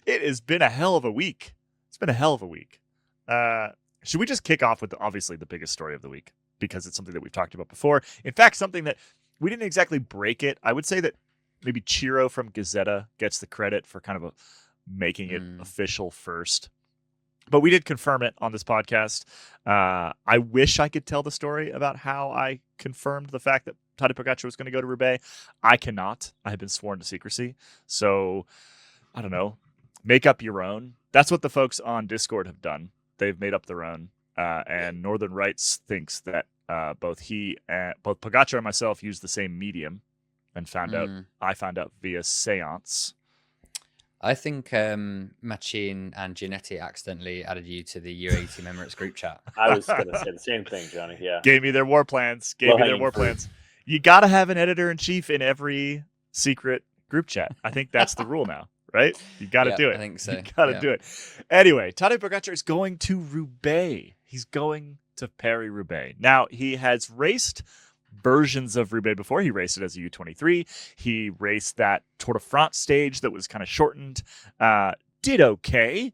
It has been a hell of a week. It's been a hell of a week. Should we just kick off with obviously the biggest story of the week? Because it's something that we've talked about before. In fact, something that we didn't exactly break it. I would say that maybe Chiro from Gazzetta gets the credit for kind of making it official first. But we did confirm it on this podcast. I wish I could tell the story about how I confirmed the fact that Tadej Pogačar was going to go to Roubaix. I cannot. I have been sworn to secrecy. So, I don't know. Make up your own. That's what the folks on Discord have done. They've made up their own. And Northern Rights thinks that both Pogačar and myself used the same medium and I found out via seance. I think Merckxian and Giannetti accidentally added you to the U80 Emirates group chat. I was going to say the same thing, Johnny. Yeah. Gave me their war plans. You got to have an editor-in-chief in every secret group chat. I think that's the rule now, right? You got to do it. I think so. You got to do it. Anyway, Tadej Pogačar is going to Roubaix. He's going to Paris-Roubaix. Now, he has raced versions of Roubaix before. He raced it as a U23. He raced that Tour de France stage that was kind of shortened. Did okay,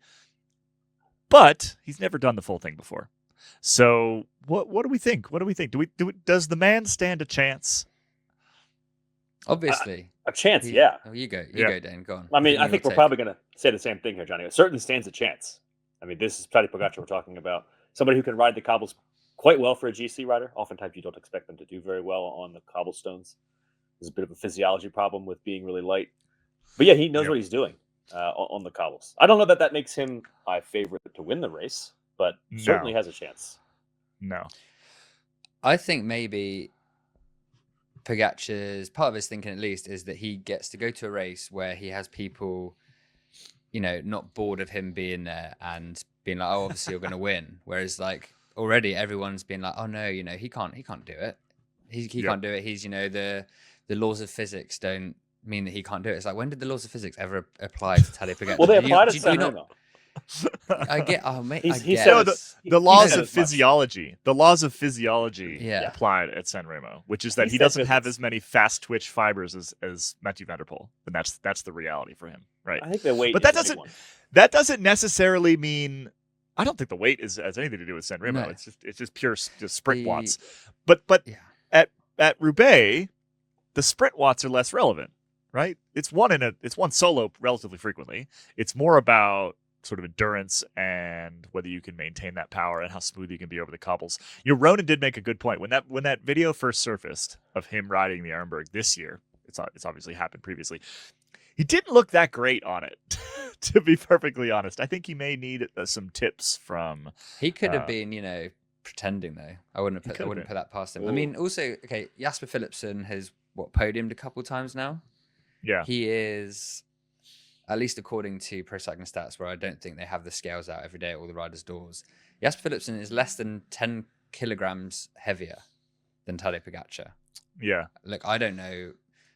but he's never done the full thing before. So what do we think? Does the man stand a chance? Obviously. A chance, yeah. Oh, you go, Dane. Go on. I mean, I think we're probably going to say the same thing here, Johnny. It certainly stands a chance. I mean, this is Tadej Pogačar we're talking about. Somebody who can ride the cobbles quite well for a GC rider. Oftentimes you don't expect them to do very well on the cobblestones. There's a bit of a physiology problem with being really light. But yeah, he knows what he's doing on the cobbles. I don't know that makes him my favorite to win the race, but certainly has a chance. No. I think maybe Pogačar's part of his thinking, at least, is that he gets to go to a race where he has people, not bored of him being there and being like, oh, obviously you're going to win. Whereas like already everyone's been like, oh no, he can't do it. He can't do it. He's, the laws of physics don't mean that he can't do it. It's like, when did the laws of physics ever apply to Tadej Pogačar? Well, they applied to San Remo. I get. Oh, mate. The laws of physiology. The laws of physiology applied at San Remo, which is that he doesn't have as many fast twitch fibers as Mathieu van der Poel, and that's the reality for him, right? I think the weight. But that doesn't necessarily mean. I don't think the weight has anything to do with San Remo. No. It's just pure sprint watts. But at Roubaix, the sprint watts are less relevant, right? It's one solo relatively frequently. It's more about sort of endurance and whether you can maintain that power and how smooth you can be over the cobbles. Ronan did make a good point when that video first surfaced of him riding the Arenberg this year. It's obviously happened previously. He didn't look that great on it, to be perfectly honest. I think he may need some tips from. He could have been, pretending though. I wouldn't put that past him. Ooh. I mean, also, okay, Jasper Philipsen has podiumed a couple times now. Yeah, he is. At least according to Pro Cycling Stats, where I don't think they have the scales out every day at all the riders' doors, Jasper Philipsen is less than 10 kilograms heavier than Tadej Pogačar. Yeah. Look, I don't know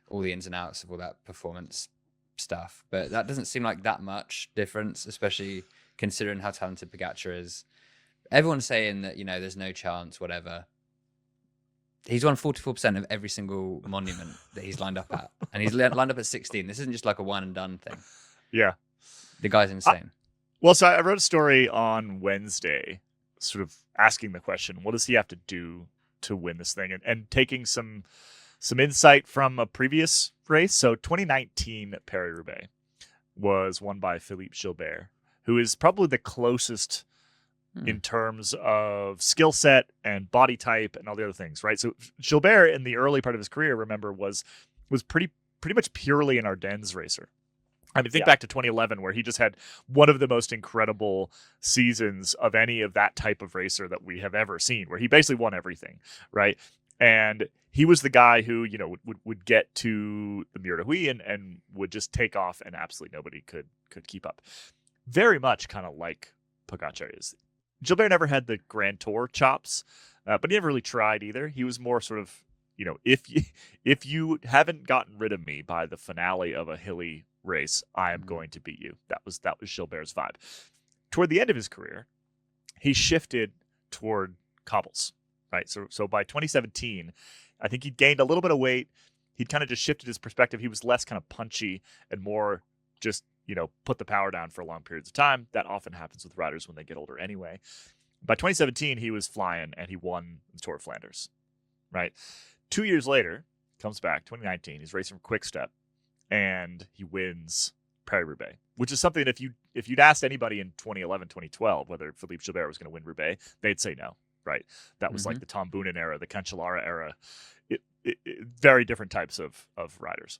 all the ins and outs of all that performance stuff, but that doesn't seem like that much difference, especially considering how talented Pogačar is. Everyone's saying that, there's no chance, whatever. He's won 44% of every single monument that he's lined up at. And he's lined up at 16. This isn't just like a one and done thing. Yeah. The guy's insane. So I wrote a story on Wednesday sort of asking the question, what does he have to do to win this thing? And taking some insight from a previous race. So 2019 Paris-Roubaix was won by Philippe Gilbert, who is probably the closest in terms of skill set and body type and all the other things, right? So Gilbert in the early part of his career, remember, was pretty much purely an Ardennes racer. I mean, think back to 2011, where he just had one of the most incredible seasons of any of that type of racer that we have ever seen, where he basically won everything, right? And he was the guy who, would get to the Mur de Huy and would just take off, and absolutely nobody could keep up. Very much kind of like Pogačar is. Gilbert never had the Grand Tour chops, but he never really tried either. He was more sort of, if you haven't gotten rid of me by the finale of a hilly race, I am going to beat you. That was Gilbert's vibe. Toward the end of his career, he shifted toward cobbles, right? So by 2017, I think he'd gained a little bit of weight. He'd kind of just shifted his perspective. He was less kind of punchy and more just, put the power down for long periods of time. That often happens with riders when they get older anyway. By 2017, he was flying and he won the Tour of Flanders, right? 2 years later, comes back, 2019, he's racing for Quick Step and he wins Paris-Roubaix, which is something that if you'd asked anybody in 2011, 2012, whether Philippe Gilbert was going to win Roubaix, they'd say no, right? That was like the Tom Boonen era, the Cancellara era, very different types of riders.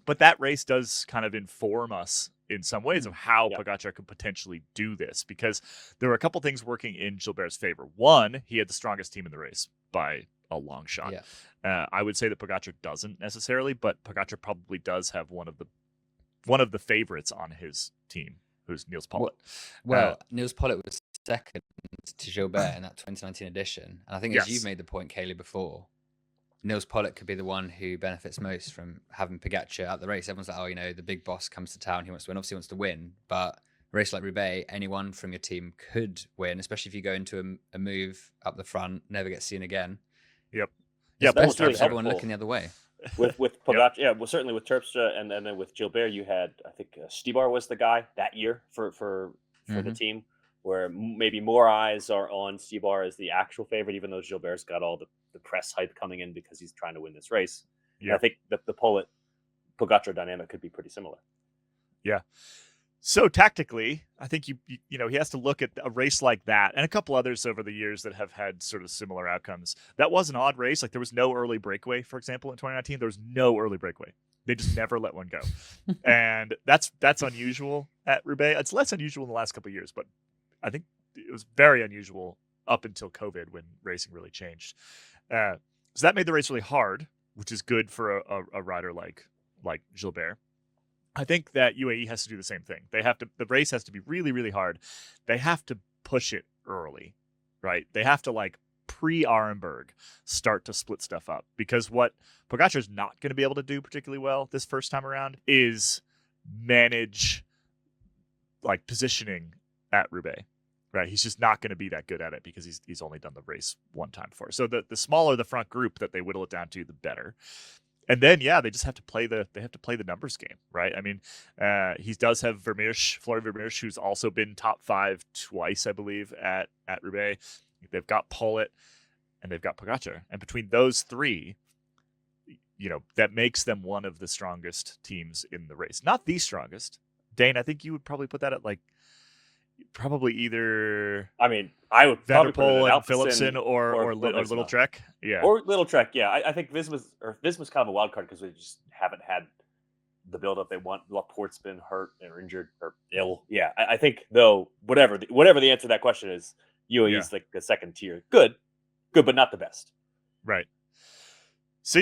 But that race does kind of inform us in some ways of how Pogačar could potentially do this, because there were a couple things working in Gilbert's favor. One, he had the strongest team in the race by a long shot. I would say that Pogačar doesn't necessarily, but Pogačar probably does have one of the favorites on his team, who's Niels Pollitt. Well, Niels Pollitt was second to Gilbert in that 2019 edition, and I think as you've made the point, Caley, before, Niels Pollitt could be the one who benefits most from having Pogačar at the race. Everyone's like, the big boss comes to town, he wants to win. Obviously, he wants to win, but a race like Roubaix, anyone from your team could win, especially if you go into a move up the front, never get seen again. Yep. Yeah, that was really everyone helpful. looking the other way. With Pogačar, well, certainly with Terpstra, and then with Gilbert, you had, I think, Stibar was the guy that year for the team, where maybe more eyes are on Stibar as the actual favorite, even though Gilbert's got all the press hype coming in because he's trying to win this race. Yeah, I think that the Pogačar dynamic could be pretty similar. Yeah. So tactically, I think he has to look at a race like that and a couple others over the years that have had sort of similar outcomes. That was an odd race. Like there was no early breakaway, for example, in 2019. There was no early breakaway. They just never let one go. And that's unusual at Roubaix. It's less unusual in the last couple of years, but I think it was very unusual up until COVID when racing really changed. So that made the race really hard, which is good for a rider like Gilbert. I think that UAE has to do the same thing. The race has to be really, really hard. They have to push it early, right? They have to pre-Arenberg start to split stuff up, because what Pogačar's not going to be able to do particularly well this first time around is manage positioning at Roubaix, right? He's just not going to be that good at it because he's only done the race one time before. So the smaller the front group that they whittle it down to, the better. And then, they just have to play the numbers game, right? I mean, he does have Florian Vermeersch, who's also been top 5 twice, I believe, at Roubaix. They've got Pollitt and they've got Pogačar. And between those three, that makes them one of the strongest teams in the race. Not the strongest. Dane, I think you would probably put that at probably either. I mean, I would Van der probably put it Poel at and Philipsen or Little Trek. Yeah. Or Little Trek, yeah. I think Visma's kind of a wild card because we just haven't had the build-up they want. Laporte's been hurt or injured or ill. Yeah, I think, though, whatever the answer to that question is, UAE's like the second tier. Good, but not the best. Right. So,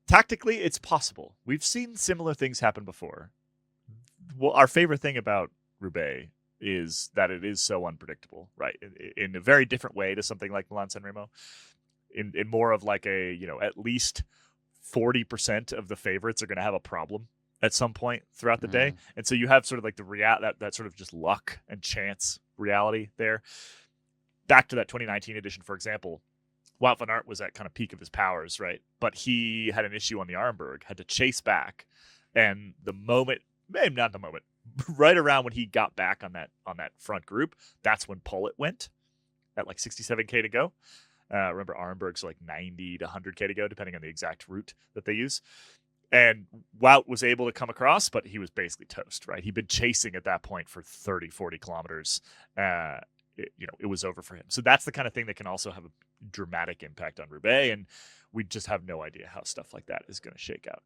tactically, it's possible. We've seen similar things happen before. Well, our favorite thing about Roubaix is that it is so unpredictable, right? In a very different way to something like Milan-San Remo, in more of at least 40% of the favorites are going to have a problem at some point throughout the day, and so you have sort of that sort of just luck and chance reality there. Back to that 2019 edition, for example, Wout van Aert was at kind of peak of his powers, right? But he had an issue on the Arenberg, had to chase back, and right around when he got back on that front group, that's when Pollitt went at 67K to go. Remember, Arenberg's 90 to 100K to go, depending on the exact route that they use. And Wout was able to come across, but he was basically toast, right? He'd been chasing at that point for 30, 40 kilometers. It was over for him. So that's the kind of thing that can also have a dramatic impact on Roubaix, and we just have no idea how stuff like that is going to shake out.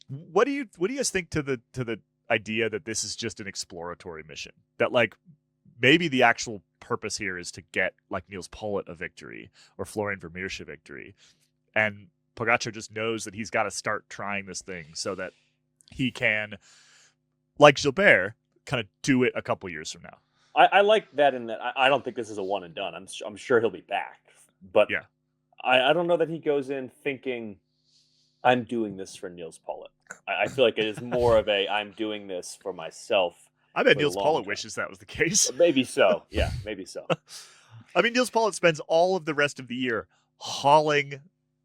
What do you guys think to the idea that this is just an exploratory mission, that maybe the actual purpose here is to get Niels Pollitt a victory or Florian Vermeersch a victory, and Pogačar just knows that he's got to start trying this thing so that he can, like Gilbert, kind of do it a couple years from now. I like that in that I don't think this is a one and done. I'm sure he'll be back, but I don't know that he goes in thinking I'm doing this for Niels Pollitt. I feel like it is more of I'm doing this for myself. I bet Niels Pollitt wishes that was the case. Maybe so. Yeah, maybe so. I mean, Niels Pollitt spends all of the rest of the year hauling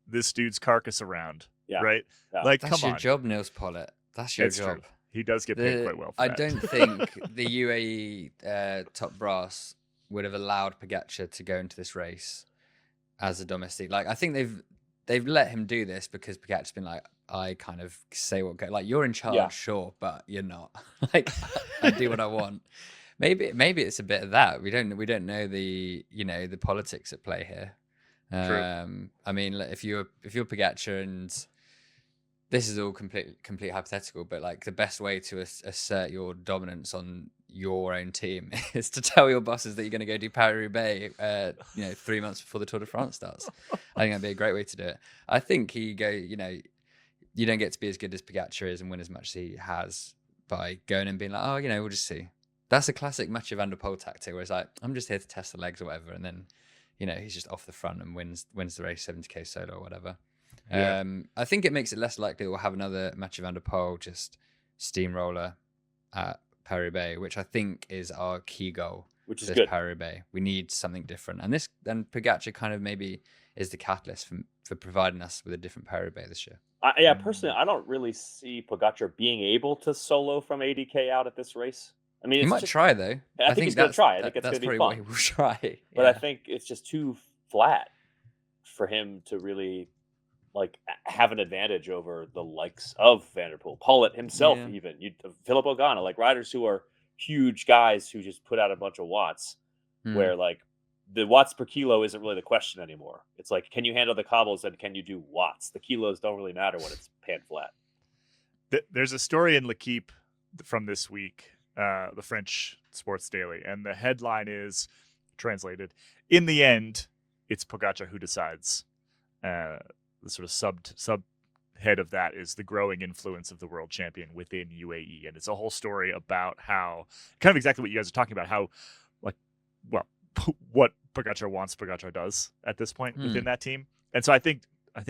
this dude's carcass around. Yeah. Right? Yeah. That's come your on. job, Niels Pollitt. That's your it's job. True. He does get paid quite well for I that. don't think the UAE top brass would have allowed Pogačar to go into this race as a domestique. Like, I think they've let him do this because Pogačar's been like, I kind of say what go. Like, you're in charge, sure, but you're not. Like, I do what I want. Maybe it's a bit of that. We don't know the politics at play here. True. I mean, if you're Pogačar, and this is all complete hypothetical, but like the best way to assert your dominance on your own team is to tell your bosses that you're going to go do Paris-Roubaix, 3 months before the Tour de France starts. I think that'd be a great way to do it. I think you don't get to be as good as Pogačar is and win as much as he has by going and being like, oh, we'll just see. That's a classic Mathieu van der Poel tactic, where it's like, I'm just here to test the legs or whatever, and then, he's just off the front and wins the race 70k solo or whatever. Yeah. I think it makes it less likely that we'll have another Mathieu van der Poel just steamroller at Paris-Roubaix, which I think is our key goal. Which is good. Paris-Roubaix. We need something different, and Pogačar kind of maybe is the catalyst for providing us with a different Paris-Roubaix this year. Personally, I don't really see Pogačar being able to solo from 80k out at this race. I mean, he might try though. I think he's going to try. I think it's going to be fun. What he will try. But I think it's just too flat for him to really have an advantage over the likes of Van der Poel, Pollitt himself, even Philip Ogana, like riders who are huge guys who just put out a bunch of watts, where like the watts per kilo isn't really the question anymore. It's like, can you handle the cobbles and can you do watts? The kilos don't really matter when it's pan flat. There's a story in L'Equipe from this week, the French Sports Daily, and the headline is translated, "In the end, it's Pogačar who decides." The sort of sub head of that is the growing influence of the world champion within UAE, and it's a whole story about how, kind of exactly what you guys are talking about, how what Pogačar wants, Pogačar does at this point within that team. And so I think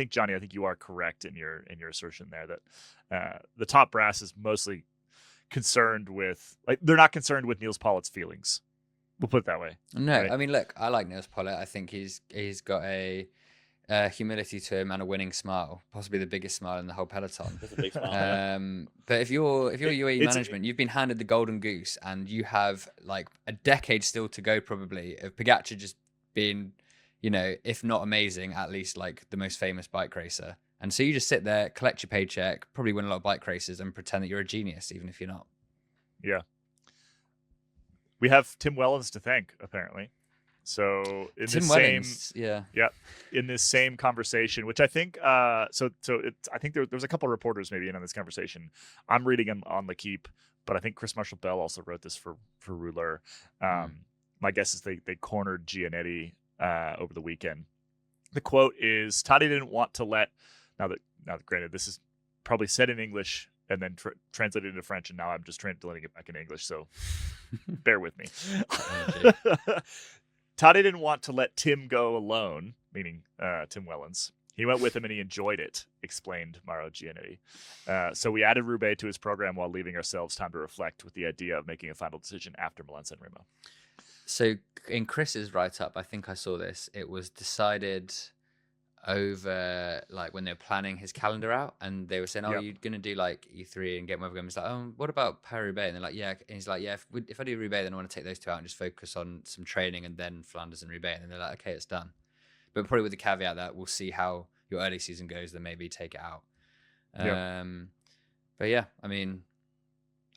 Johnny, I think you are correct in your assertion there that the top brass is mostly concerned with, like, they're not concerned with Niels Pollitt's feelings. We'll put it that way. No, right? I mean, look, I like Niels Pollitt. I think he's got a humility to him and a winning smile, possibly the biggest smile in the whole peloton. That's a big smile. But if you're UAE management, you've been handed the golden goose, and you have like a decade still to go, probably, of Pogačar just being, if not amazing, at least like the most famous bike racer. And so you just sit there, collect your paycheck, probably win a lot of bike races, and pretend that you're a genius, even if you're not. Yeah. We have Tim Wellens to thank, apparently. So in this same conversation, which I think, I think there was a couple of reporters maybe in on this conversation. I'm reading him on L'Equipe, but I think Chris Marshall-Bell also wrote this for Rouleur. My guess is they cornered Gianetti over the weekend. The quote is, Tadej didn't want to let, now that granted, this is probably said in English and then translated into French, and now I'm just translating it back in English, so bear with me. Tadej didn't want to let Tim go alone, meaning Tim Wellens. He went with him and he enjoyed it, explained Mauro Gianetti. So we added Roubaix to his program while leaving ourselves time to reflect, with the idea of making a final decision after Milan-San Remo. So in Chris's write-up, I think I saw this, it was decided over, like, when they were planning his calendar out, and they were saying, you're going to do like E3 and get Weathergame. He's like, what about Paris-Roubaix? And they're like, yeah. And he's like, yeah, if I do Roubaix, then I want to take those two out and just focus on some training and then Flanders and Roubaix. And then they're like, okay, it's done. But probably with the caveat that we'll see how your early season goes, then maybe take it out. But yeah, I mean,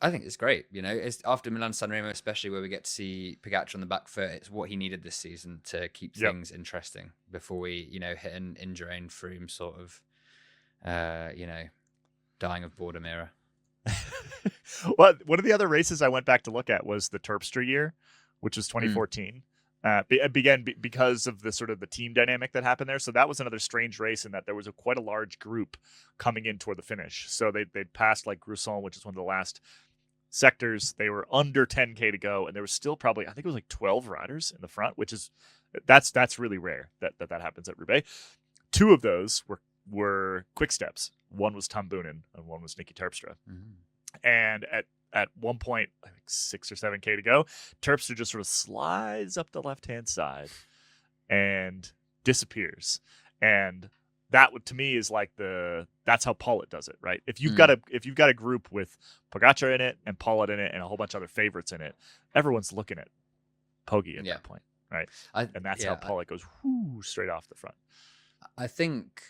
I think it's great. It's after Milan-San Remo, especially, where we get to see Pogačar on the back foot. It's what he needed this season to keep things interesting before we, hit an Indurain Froome sort of, dying of boredom era. Well, one of the other races I went back to look at was the Terpstra year, which was 2014. Began because of the sort of the team dynamic that happened there. So that was another strange race in that there was quite a large group coming in toward the finish. So they'd passed like Gruson, which is one of the last sectors. They were under 10k to go, and there was still probably, I think it was like 12 riders in the front, which is that's really rare that happens at Roubaix. Two of those were quick steps. One was Tom Boonen and one was Nicky Terpstra. And at one point, I think 6 or 7k to go, Terpstra just sort of slides up the left hand side and disappears. And that to me is like that's how Pollitt does it, right? If you've got a group with Pogačar in it and Pollitt in it and a whole bunch of other favorites in it, everyone's looking at Pogi at that point, right? And that's how Pollitt goes straight off the front. I think,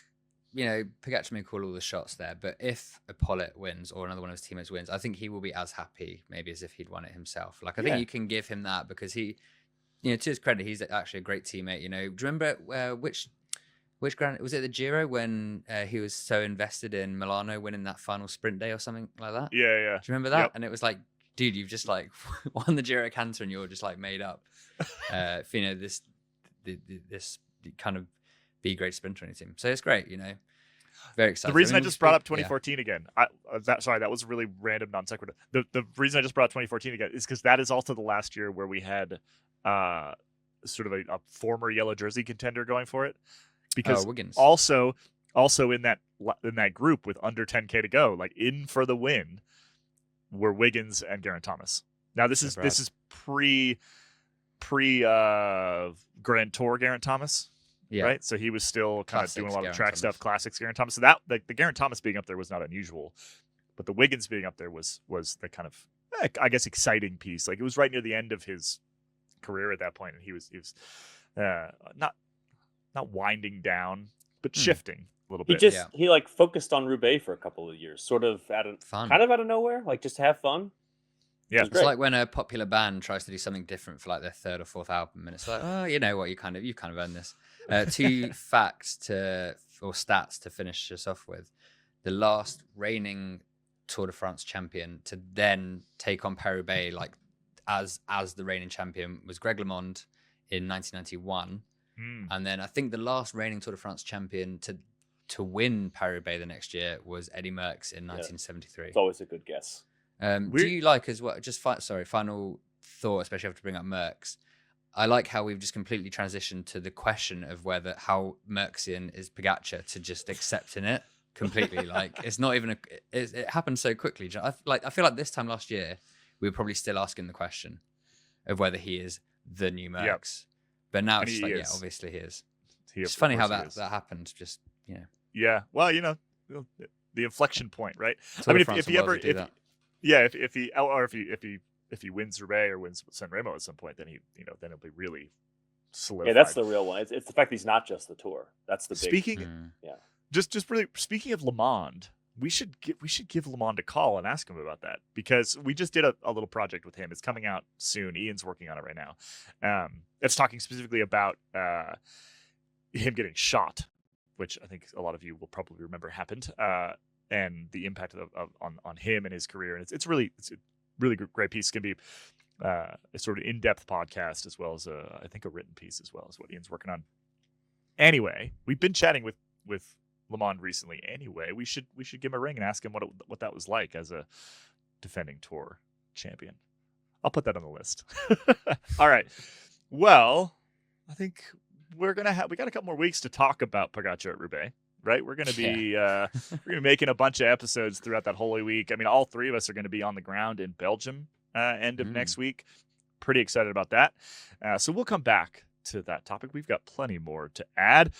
Pogačar may call all the shots there, but if a Pollitt wins or another one of his teammates wins, I think he will be as happy maybe as if he'd won it himself. Like, I think you can give him that because he, to his credit, he's actually a great teammate. Do you remember which grand was it, the Giro, when he was so invested in Milano winning that final sprint day or something like that? Yeah. Do you remember that? Yep. And it was like, dude, you've just like won the Giro Canter and you're just like made up. This kind of be a great sprinter on your team. So it's great, Very excited. The reason I just brought up 2014 again, that was a really random non sequitur. The reason I just brought up 2014 again is because that is also the last year where we had sort of a former yellow jersey contender going for it. Because Wiggins. also in that group with under 10K to go, like in for the win, were Wiggins and Geraint Thomas. Now this is pre Grand Tour Geraint Thomas. Yeah. Right. So he was still kind of doing a lot of track stuff, classics Geraint Thomas. So that the Geraint Thomas being up there was not unusual, but the Wiggins being up there was the kind of I guess exciting piece. Like it was right near the end of his career at that point, and he was not winding down, but shifting a little bit. He like focused on Roubaix for a couple of years, sort of kind of out of nowhere, like just to have fun. Yeah, it's like when a popular band tries to do something different for like their third or fourth album, and it's like, oh, you know what, you kind of earned this. 2 facts or stats to finish us off with: the last reigning Tour de France champion to then take on Paris-Roubaix like as the reigning champion was Greg LeMond in 1991, and then I think the last reigning Tour de France champion to win Paris-Roubaix the next year was Eddie Merckx in 1973. It's always a good guess. Do you like as well? Just final thought, especially after bring up Merckx. I like how we've just completely transitioned to the question of how Merckxian is Pogačar to just accepting it completely. Like it's not even it happened so quickly. I feel like this time last year we were probably still asking the question of whether he is the new Merckx, but now it's like obviously he is. It's funny how that happened. Just Yeah, well, the inflection point, right? I mean, if he wins Roubaix or wins San Remo at some point, then then it'll be really solidified. Yeah, that's the real one. It's the fact that he's not just the Tour. That's the big. Just really speaking of Le Monde, we should give Le Monde a call and ask him about that, because we just did a little project with him. It's coming out soon. Ian's working on it right now. It's talking specifically about him getting shot, which I think a lot of you will probably remember happened, and the impact on him and his career. And it's a really great piece. It's going to be a sort of in-depth podcast, as well as I think a written piece as well, is what Ian's working on. Anyway, we've been chatting with Le Monde recently. Anyway, we should give him a ring and ask him what that was like as a defending Tour champion. I'll put that on the list. All right. Well, I think we got a couple more weeks to talk about Pogačar at Roubaix, right? We're going to be we're going to be making a bunch of episodes throughout that Holy Week. I mean, all 3 of us are going to be on the ground in Belgium end of next week. Pretty excited about that. So we'll come back to that topic. We've got plenty more to add.